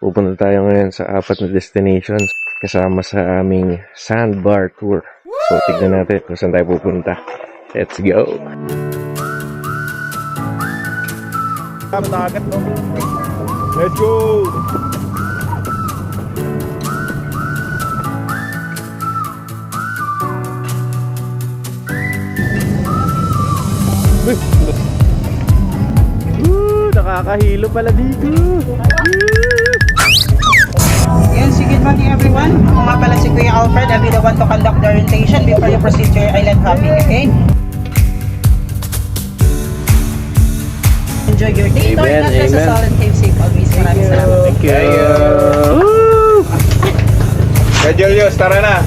pupunta tayo ngayon sa 4 na destinations kasama sa aming sandbar tour. So, tignan natin kung saan tayo pupunta. Let's go! Dagat no? Let's go! Nakakahilo pala dito. Yes, good morning everyone. Ako nga pala si Kuya Alfred. I'll be the one to conduct the orientation before you proceed to your island hopping, okay? Enjoy your day. Amen, Don't rest amen. sa solid cave safe always. Maraming salamat. Thank you! Kaya Julius, tara na!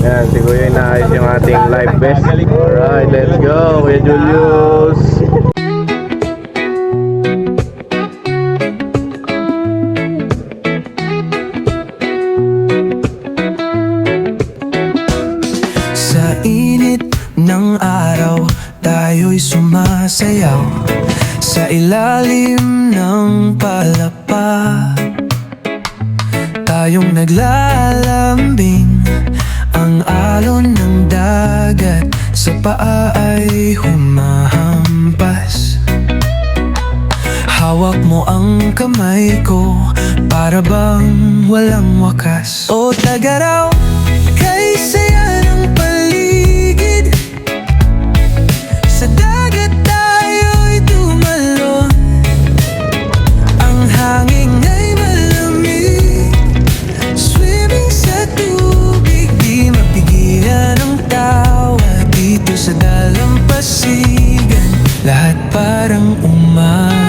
Yan, si Kuya inaayos yung ating live vest. Alright, let's go, Kuya Julius! Sa init ng araw, tayo'y sumasayaw sa ilalim ng palapa. Tayong naglalambing, ang alon ng dagat sa paa ay humahampas. Hawak mo ang kamay ko, para bang walang wakas. O tagaraw, kay saya ng paligid. Sa dagat tayo'y tumalon, ang hangin ay malamig. Swimming sa tubig, di mapigilan ang tawa. Dito sa dalampasigan, lahat parang umaga.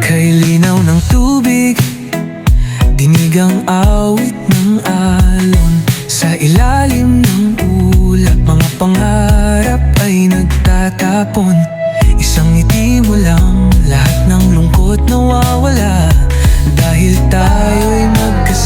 Kay linaw ng tubig, dinig ang awit ng alon. Sa ilalim ng ulap, mga pangarap ay nagtatapon. Isang ngiti mo lang, lahat ng lungkot nawawala. Dahil tayo'y magkasama